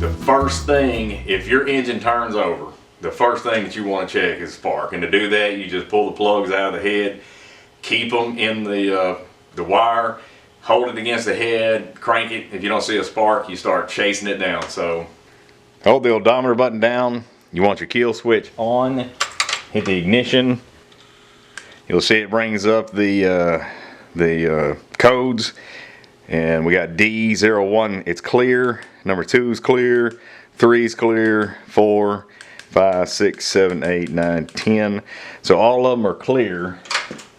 The first thing, if your engine turns over, the first thing that you want to check is spark. And to do that, you just pull the plugs out of the head, keep them in the wire, hold it against the head, crank it. If you don't see a spark, you start chasing it down. So hold the odometer button down. You want your kill switch on. Hit the ignition. You'll see it brings up the codes. And we got D01, it's clear. Number 2 is clear. 3 is clear. 4, 5, 6, 7, 8, 9, 10. So all of them are clear.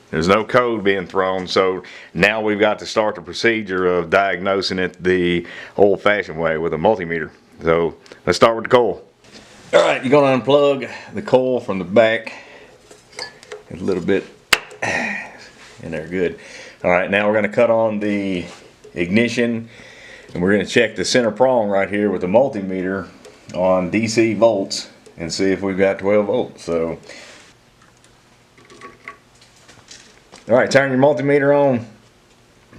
There's no code being thrown. So now we've got to start the procedure of diagnosing it the old-fashioned way with a multimeter. So let's start with the coil. All right, you're gonna unplug the coil from the back. A little bit in there, good. All right, now we're gonna cut on the ignition, and we're going to check the center prong right here with the multimeter on DC volts and see if we've got 12 volts. So, all right, turn your multimeter on,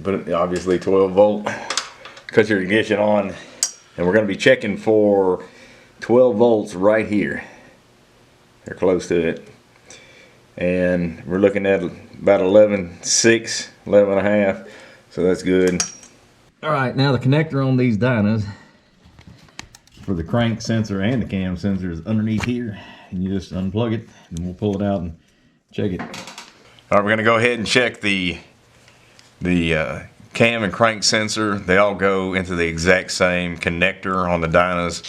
put it obviously 12 volt, cut your ignition on, and we're going to be checking for 12 volts right here. They're close to it, and we're looking at about 11.6, 11.5, so that's good. Alright, now the connector on these dynos for the crank sensor and the cam sensor is underneath here, and you just unplug it and we'll pull it out and check it. Alright, we're going to go ahead and check the cam and crank sensor. They all go into the exact same connector on the dynos,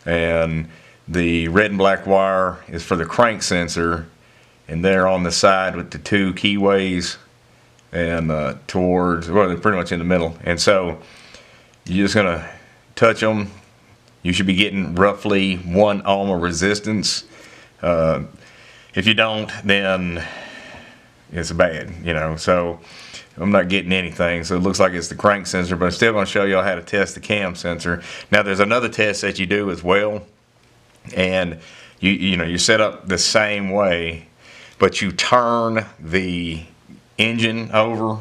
and the red and black wire is for the crank sensor, and they're on the side with the 2 keyways and towards, well, they're pretty much in the middle. And so you're just gonna touch them. You should be getting roughly 1 ohm of resistance. If you don't, then it's bad, you know. So I'm not getting anything. So it looks like it's the crank sensor, but I'm still gonna show y'all how to test the cam sensor. Now there's another test that you do as well, and you know, you set up the same way, but you turn the engine over,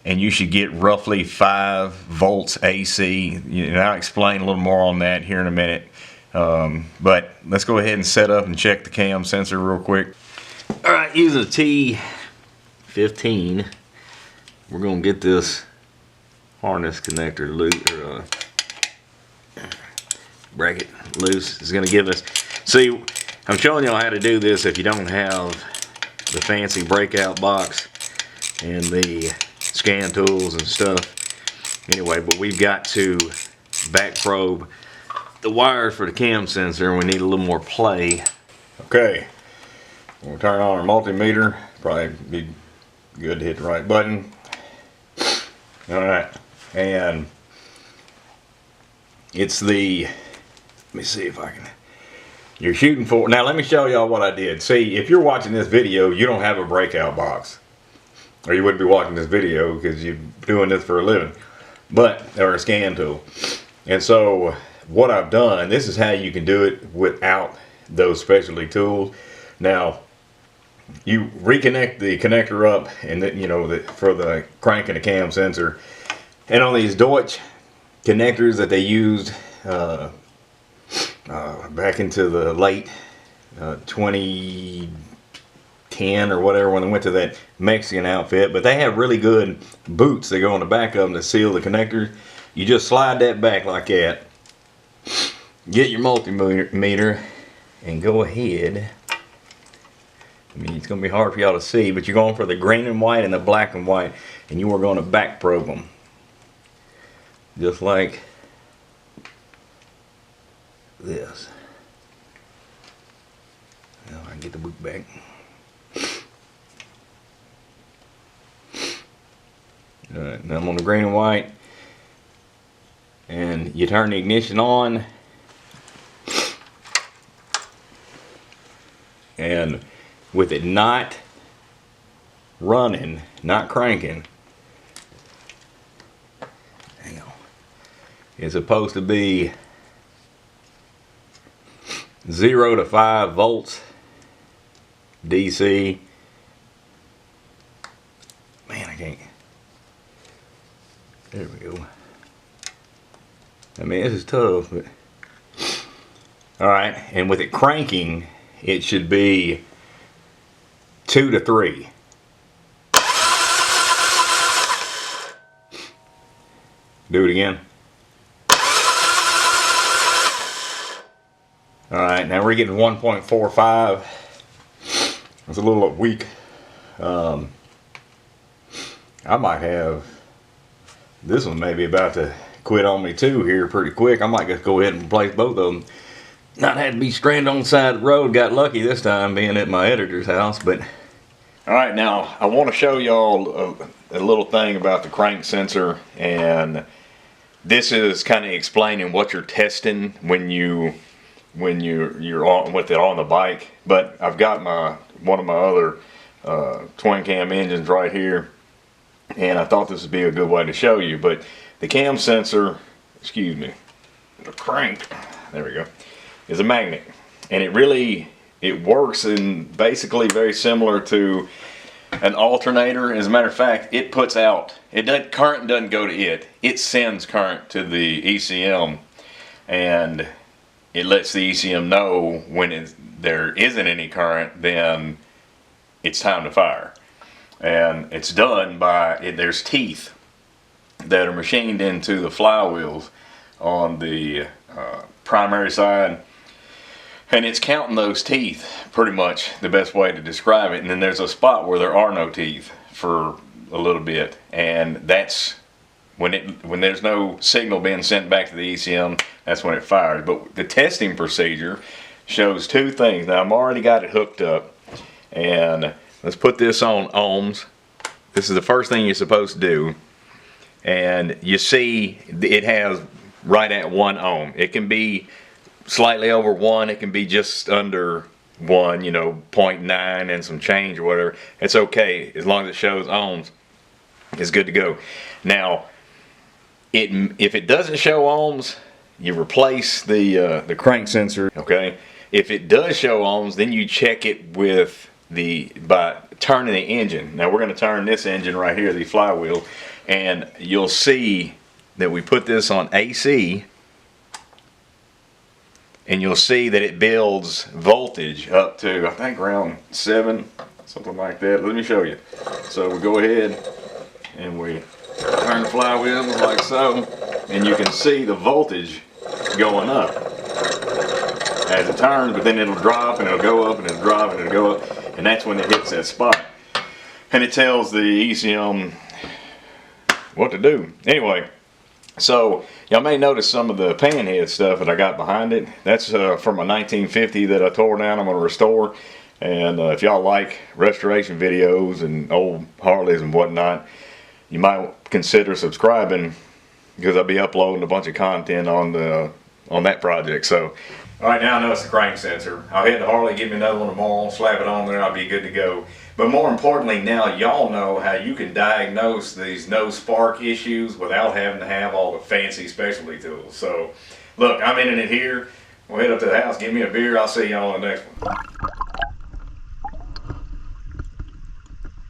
and you should get roughly 5 volts AC. And I'll explain a little more on that here in a minute. But let's go ahead and set up and check the cam sensor real quick. All right, using a T15, we're gonna get this harness connector loose, or bracket loose. It's gonna give us, see, I'm showing y'all how to do this if you don't have the fancy breakout box and the scan tools and stuff. Anyway, but we've got to back probe the wires for the cam sensor, and we need a little more play. Okay, we'll turn on our multimeter. Probably be good to hit the right button. All right, and it's the, let me see if I can, you're shooting for, now let me show y'all what I did. See, if you're watching this video, you don't have a breakout box, or you wouldn't be watching this video because you're doing this for a living, or a scan tool. And so what I've done, this is how you can do it without those specialty tools. Now you reconnect the connector up, and then, you know, for the crank and the cam sensor, and on these Deutsch connectors that they used back into the late 2010 or whatever, when they went to that Mexican outfit, but they have really good boots that go on the back of them to seal the connectors. You just slide that back like that, get your multimeter, and go ahead. I mean, it's going to be hard for y'all to see, but you're going for the green and white and the black and white, and you are going to back probe them just like this. Now I can get the boot back. Alright, now I'm on the green and white, and you turn the ignition on, and with it not running, not cranking, hang on, it's supposed to be 0 to 5 volts DC. Man, I can't. There we go. I mean, this is tough, but All right, and with it cranking, it should be 2 to 3. Do it again. All right, now we're getting 1.45. It's a little weak. I might have this one maybe about to quit on me too here pretty quick. I might just go ahead and replace both of them. Not had to be stranded on the side of the road. Got lucky this time being at my editor's house. But all right, now I want to show y'all a little thing about the crank sensor, and this is kind of explaining what you're testing when you're on with it on the bike. But I've got one of my other twin cam engines right here, and I thought this would be a good way to show you. But the cam sensor, excuse me, the crank, there we go, is a magnet, and it works in basically very similar to an alternator. As a matter of fact, it puts out, current doesn't go to it sends current to the ECM, and it lets the ECM know when there isn't any current, then it's time to fire. And it's done by, there's teeth that are machined into the flywheels on the primary side, and it's counting those teeth, pretty much the best way to describe it. And then there's a spot where there are no teeth for a little bit, and that's when there's no signal being sent back to the ECM, that's when it fires. But the testing procedure shows two things. Now I've already got it hooked up, and let's put this on ohms. This is the first thing you're supposed to do, and you see it has right at 1 ohm. It can be slightly over 1, it can be just under 1, 0.9 and some change or whatever. It's okay as long as it shows ohms. It's good to go. Now, if it doesn't show ohms, you replace the crank sensor. Okay. If it does show ohms, then you check it by turning the engine. Now we're going to turn this engine right here, the flywheel, and you'll see that we put this on AC, and you'll see that it builds voltage up to, I think, around 7, something like that. Let me show you. So we go ahead and we turn the flywheel like so, and you can see the voltage going up as it turns, but then it'll drop and it'll go up and it'll drop and it'll go up, and that's when it hits that spot, and it tells the ECM what to do. Anyway, so y'all may notice some of the Panhead stuff that I got behind it. That's from a 1950 that I tore down. I'm going to restore, and if y'all like restoration videos and old Harleys and whatnot, you might consider subscribing, because I'll be uploading a bunch of content on that project. So, all right, now I know it's the crank sensor. I'll head to Harley, get me another one tomorrow, slap it on there, I'll be good to go. But more importantly, now y'all know how you can diagnose these no spark issues without having to have all the fancy specialty tools. So, look, I'm ending it here. We'll head up to the house, get me a beer. I'll see y'all on the next one.